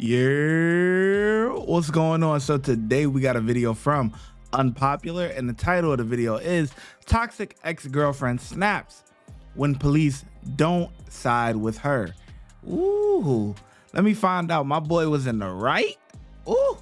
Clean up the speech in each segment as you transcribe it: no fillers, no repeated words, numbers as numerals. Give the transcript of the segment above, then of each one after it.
Yeah, what's going on? So today we got a video from Unpopular, and the title of the video is Toxic Ex-Girlfriend Snaps When Police Don't Side With Her. Ooh, let me find out. My boy was in the right, ooh,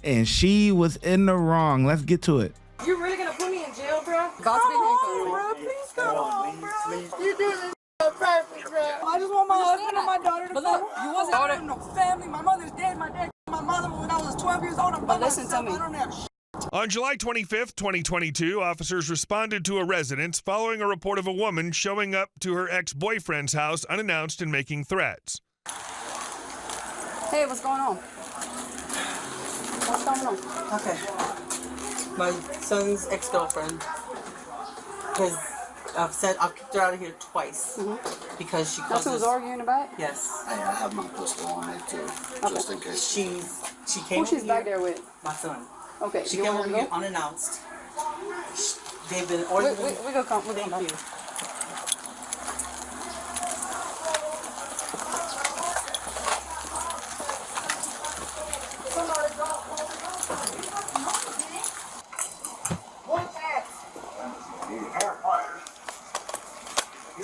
and she was in the wrong. Let's get to it. You really gonna put me in jail, bro? Come on, bro. Please come on, bro. You do this perfect, bro. I just want my husband and my daughter to come. Look, you wasn't I don't have no family. My mother's dead. My dad killed my mother when I was 12 years old. I'm by listen to myself. me. I don't have shit. On July 25th, 2022, officers responded to a residence following a report of a woman showing up to her ex-boyfriend's house unannounced and making threats. Hey, what's going on? What's going on? Okay. My son's ex-girlfriend has I've kicked her out of here twice because she That's causes. who was arguing about? Yes. Hey, I have my pistol on me too, just in case. She came Who over she's here. back there with? My son. Okay, She you came want over to here go? unannounced. They've been arguing. We gonna come. We're Thank gonna you.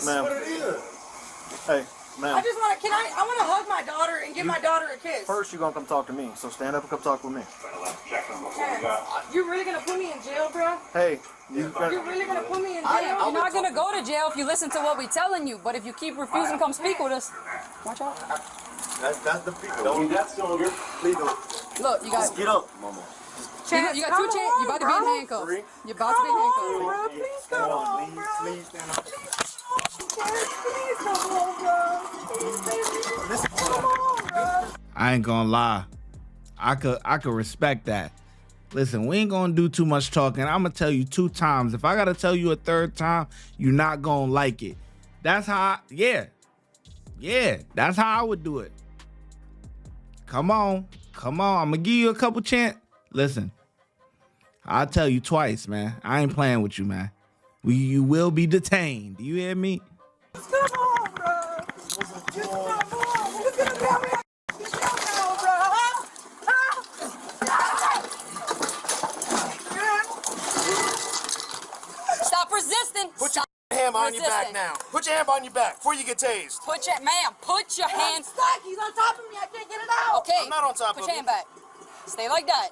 Ma'am. Hey, ma'am. I just want to. I want to hug my daughter and give my daughter a kiss. First, you're gonna come talk to me. So stand up and come talk with me. You really gonna put me in jail, bro? Hey, You really gonna put me in jail? You're not gonna go to jail if you listen to what we're telling you. But if you keep refusing to come speak with us, watch out. That's the people. That's your legal. Look, you got. Just get up, mama. You got two chances. You about to be in handcuffs. You're about to be in handcuffs. Bro, please come on, bro. Please stand up. Please come on, bro. Please, baby. Come on, bro. I ain't gonna lie, I could respect that. Listen, we ain't gonna do too much talking. I'm gonna tell you 2 times. If I gotta tell you a 3rd time, you're not gonna like it. That's how. Yeah, that's how I would do it. Come on. I'm gonna give you a couple chance. Listen, I'll tell you twice, man. I ain't playing with you, man. You will be detained. You hear me? Come on, bro. Just come on. You're gonna tell me I can now, bro. Stop resisting. Put your hand on your back now. Put your hand on your back before you get tased. Put your I'm hands. stuck. He's on top of me. I can't get it out. Okay. I'm not on top Put of your hand back. Stay like that.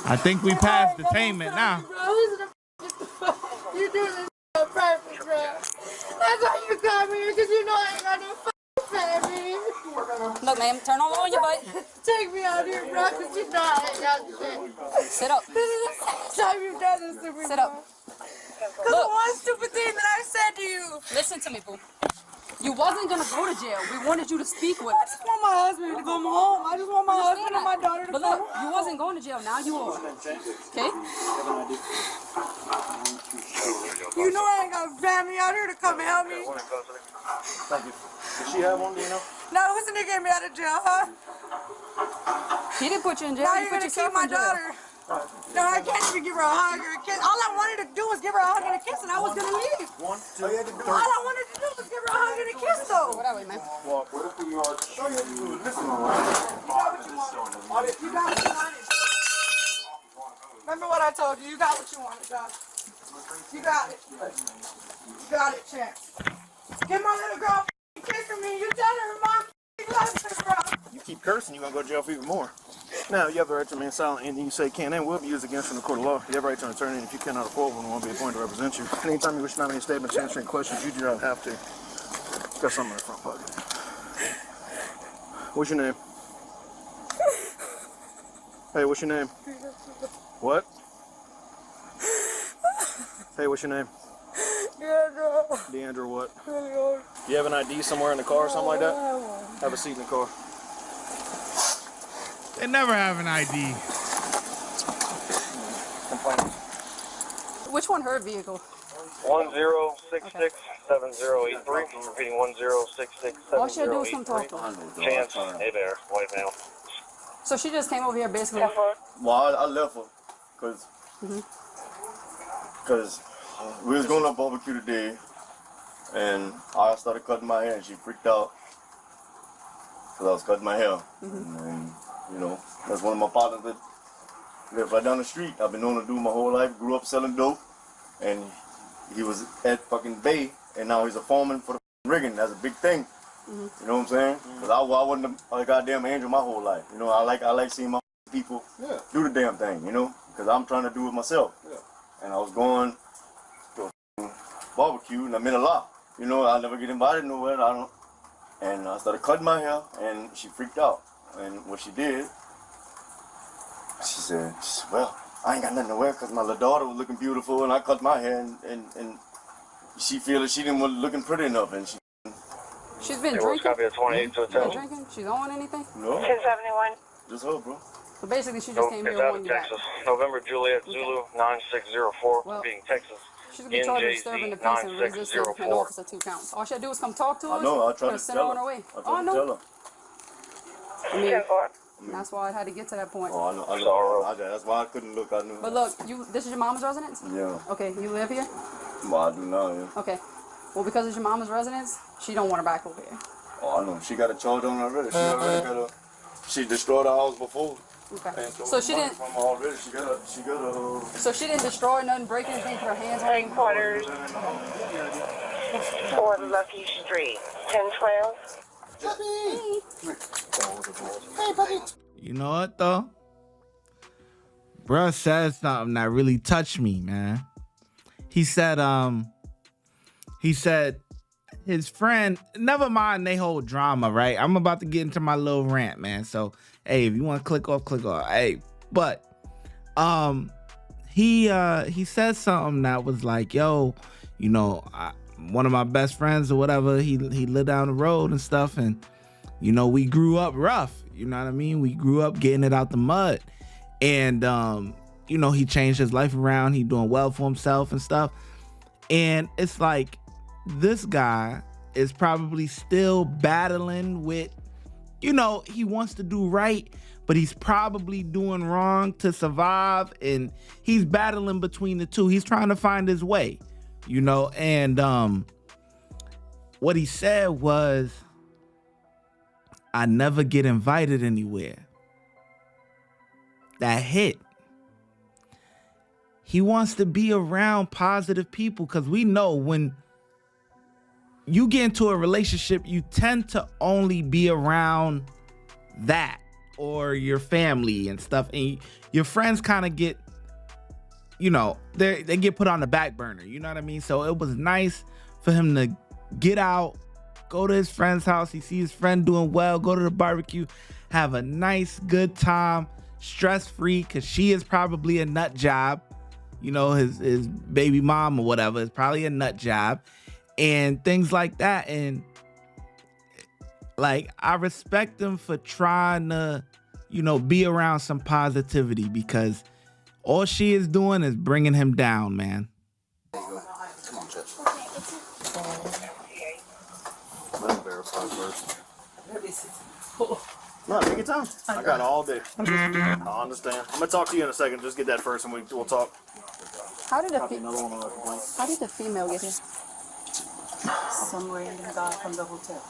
I think we passed detainment now. You do this perfect, bro. That's why you got me here, because you know I ain't got no family. Look, ma'am, turn over on your butt. Take me out here, bro, because you know I ain't got shit. Sit up. This is the second time you've done this to me. Sit up. Because Look. of one stupid thing that I said to you. Listen to me, boo. You wasn't gonna go to jail. We wanted you to speak with I us. just want my husband to come home. I just want my husband and my daughter to But come look, home. you wasn't going to jail. Now you are. Okay? You know I ain't got family out here to come help me. Thank you. Does she have one? Do you know? No, who's the nigga get me out of jail, huh? He didn't put you in jail. Now You you're put gonna yourself keep my in jail. daughter. No, I can't even give her a hug or a kiss. All I wanted to do was give her a hug and a kiss, and I was gonna leave. 1, 2, All I wanted to do was give her a hug and a kiss, though. Go that way, man. walk. What if we are? Show you. Listen, You got what you wanted. Remember what I told you. You got what you wanted, dog. You got it. You got it, Chance. Give my little girl a kiss from me. You tell her, Mom, loves her, bro. You keep cursing, you're gonna go to jail for even more. Now, you have the right to remain silent. Anything you say can and will be used against you in the court of law. You have the right to an attorney, and if you cannot afford one, won't be appointed to represent you. Anytime you wish to make any statements, answering questions, you do not have to. Got something in the front pocket. What's your name? Hey, what's your name? What? Hey, what's your name? Deandra what? You have an ID somewhere in the car or something like that? Have a seat in the car. They never have an ID. Complaint. Which one her vehicle? 1066-7083. Repeating 1066-7083. All she had to do was come talk to him. Chance, hey there, white male. So she just came over here basically. Well, I left her because we was going to barbecue today, and I started cutting my hair, and she freaked out. because I was cutting my hair. And, you know, that's one of my partners that live right down the street. I've been known to do my whole life. Grew up selling dope, and he was at fucking Bay, and now he's a foreman for the rigging. That's a big thing. You know what I'm saying? Because I wasn't a goddamn angel my whole life. You know, I like seeing my people do the damn thing. You know, because I'm trying to do it myself. And I was going to a barbecue, and I'm in a lot. You know, I never get invited nowhere. And I started cutting my hair, and she freaked out. And what she did, she said, well, I ain't got nothing to wear because my little daughter was looking beautiful, and I cut my hair, and she feel that she didn't want looking pretty enough, and She's been Hey, drinking. copy of 28 to She's been 10. drinking. She's on anything. no, 1071. just her, bro. So basically, she just Nope, came it's here out on of you back. Texas. November Juliet Zulu 9604, Well, being Texas. She's gonna be charged with disturbing the peace and resisting an 9604. officer 2 counts. All she had to do was come talk to us. I know. I tried or to send tell her her. on her way. I tried Oh to no. tell her. I mean, 10-4. that's why I had to get to that point. Oh, I know. That's why I couldn't look. I knew. But look, this is your mama's residence? Yeah. Okay, you live here? Well, I do now. Yeah. Okay. Well, because it's your mama's residence, she don't want her back over here. Oh, I know. She got a charge on her already. She already got a. She destroyed her house before. Okay. And So she didn't. From her already. She got a. So she didn't destroy nothing, break anything, put her hands on it. Headquarters. 4 Lucky Street. 1012. You know what though? Bruh said something that really touched me, man. He said his friend, never mind they whole drama, right? I'm about to get into my little rant, man. So hey, if you want to click off, click off. Hey, but he said something that was like, yo, you know, one of my best friends or whatever, he lived down the road and stuff, and you know, we grew up rough, you know what I mean? We grew up getting it out the mud. And you know, he changed his life around, he doing well for himself and stuff. And it's like this guy is probably still battling with, you know, he wants to do right, but he's probably doing wrong to survive, and he's battling between the two. He's trying to find his way, you know. And what he said was, I never get invited anywhere. That hit. He wants to be around positive people, because we know when you get into a relationship, you tend to only be around that or your family and stuff, and your friends kind of get, you know, they get put on the back burner, you know what I mean? So it was nice for him to get out, go to his friend's house, he see his friend doing well, go to the barbecue, have a nice good time, stress-free, because she is probably a nut job, you know, his baby mom or whatever is probably a nut job, and things like that. And like, I respect him for trying to, you know, be around some positivity, because all she is doing is bringing him down, man. Come on, Chet. Let me verify first. No, take your time. I got all day. I understand. I'm gonna talk to you in a second. Just get that first, and we'll talk. How did the Another one on the complaint. How did the female get here? Some random guy from the hotel.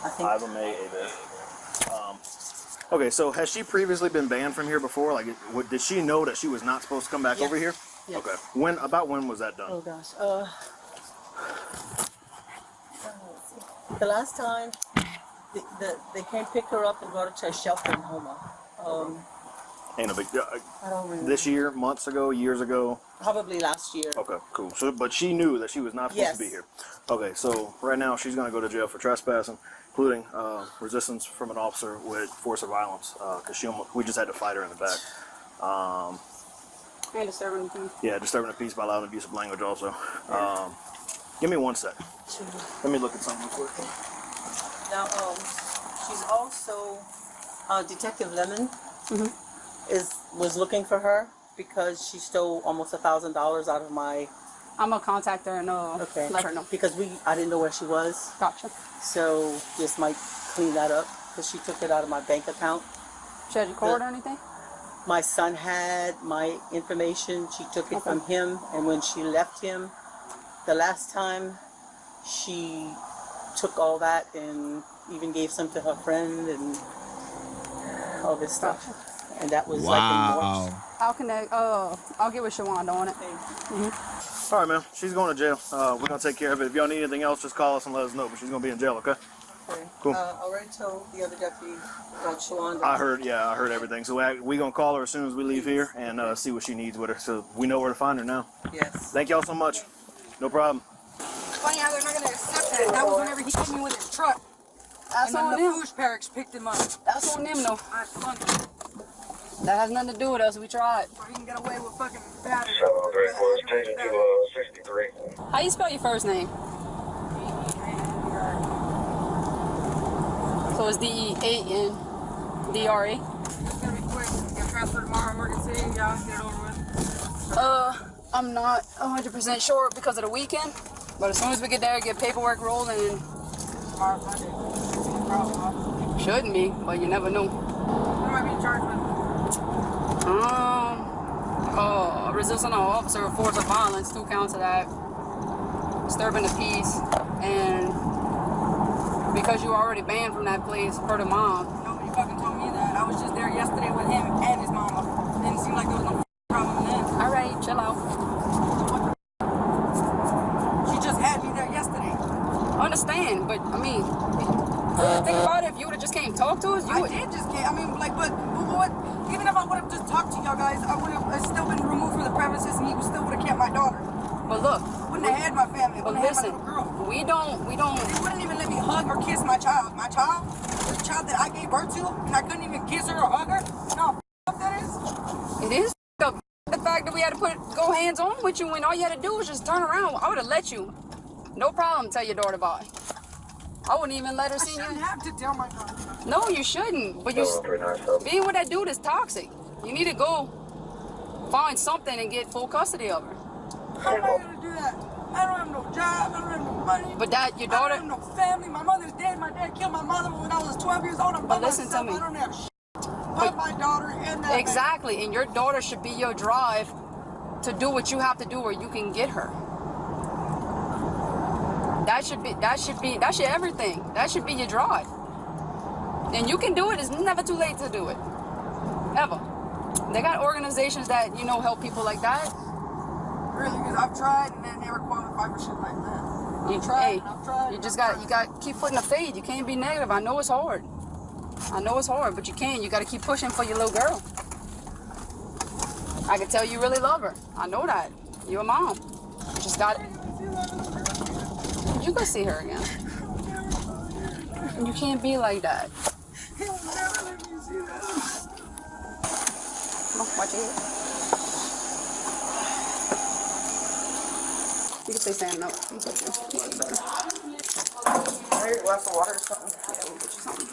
I think. Iva May Avis. Okay, so has she previously been banned from here before? Like, did she know that she was not supposed to come back over here? Yes. Okay. About when was that done? Oh gosh. The last time they came pick her up and brought her to a shelter in Houma. Ain't a big deal. I don't remember. This year, months ago, years ago? Probably last year. Okay, cool. So, but she knew that she was not supposed to be here. Okay, so right now she's going to go to jail for trespassing, including resistance from an officer with force or violence, because we just had to fight her in the back. And disturbing the peace. Yeah, disturbing the peace by loud and abusive language also. Give me 1 second. Let me look at something real quick. Now, she's also Detective Lemon was looking for her because she stole almost $1,000 out of my. I'm gonna contact her and let her know. Because I didn't know where she was. Gotcha. So this might clean that up because she took it out of my bank account. She had your card or anything? My son had my information. She took it from him, and when she left him, the last time she took all that and even gave some to her friend and all this stuff. And that was like in March. How can they? I'll get with Shawanda on it. All right, man. She's going to jail. We're going to take care of it. If y'all need anything else, just call us and let us know. But she's going to be in jail, okay? Okay. Cool. I already told the other deputy about Shawanda. I heard everything. So we're going to call her as soon as we leave here and see what she needs with her. So we know where to find her now. Yes. Thank y'all so much. No problem. Funny how they're not gonna accept that. That was whenever he hit me with his truck. That's and on then them. the Foosh Barracks picked him up. That's on them, though. That's funny. That has nothing to do with us. We tried. So he can get away with fucking battery. 734 is taken to 63. How you spell your first name? So it's D-E-A-N-D-R-A? It's gonna be quick. Get transferred tomorrow, emergency. Yeah, get it over with. I'm not 100% sure because of the weekend, but as soon as we get there, get paperwork rolling, Tomorrow, Sunday. Problem. shouldn't be, but you never know. What am I being charged with? Resisting an officer with force of violence, 2 counts of that, disturbing the peace, and because you were already banned from that place per the mom. Nobody fucking told me that. I was just there yesterday with him and his mama. Didn't seem like there was no problem then. All right, chill out. She just had me there yesterday. I understand, but I mean, think about it. If you would have just came talk to us, you I would. did just get, I mean, like, but what? Even if I would have just talked to y'all guys, I would have still been removed from the premises and he still would have kept my daughter. But look, Wouldn't have had my family. but Wouldn't have listen, had my little girl. we don't. They wouldn't even let me hug or kiss my child. My child, the child that I gave birth to, and I couldn't even kiss her or hug her. No, f that is. It is up. The fact that we had to go hands on with you when all you had to do was just turn around. I would have let you, no problem, tell your daughter bye. I wouldn't even let her I see shouldn't you. have to tell my daughter. No, you shouldn't. But being with that dude is toxic. You need to go find something and get full custody of her. How am I going to do that? I don't have no job. I don't have no money. But that your I daughter. don't have no family. My mother's dead. My dad killed my mother when I was 12 years old. I'm by But listen to myself. me. I don't have shit. But my daughter and that Exactly, and your daughter should be your drive to do what you have to do where you can get her. That should everything. That should be your drive. And you can do it. It's never too late to do it. Ever. They got organizations that, help people like that. Really, because I've tried and they never qualify for shit like that. I've tried. You got to keep putting the faith. You can't be negative. I know it's hard. But you can. You got to keep pushing for your little girl. I can tell you really love her. I know that. You're a mom. You just got it. You can see her again. You can't be like that. He will never let me see that. Come on, watch your head. You can stay standing up. Hey, glass of water or something? Yeah, we'll get you something.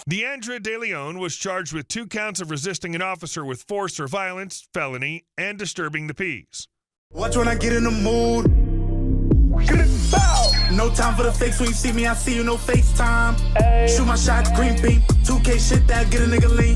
Deandra De Leon was charged with 2 counts of resisting an officer with force or violence, felony, and disturbing the peace. Watch when I get in the mood. No time for the fakes. When you see me, I see you, no FaceTime. Shoot my shot, green beam. 2K shit that get a nigga lean.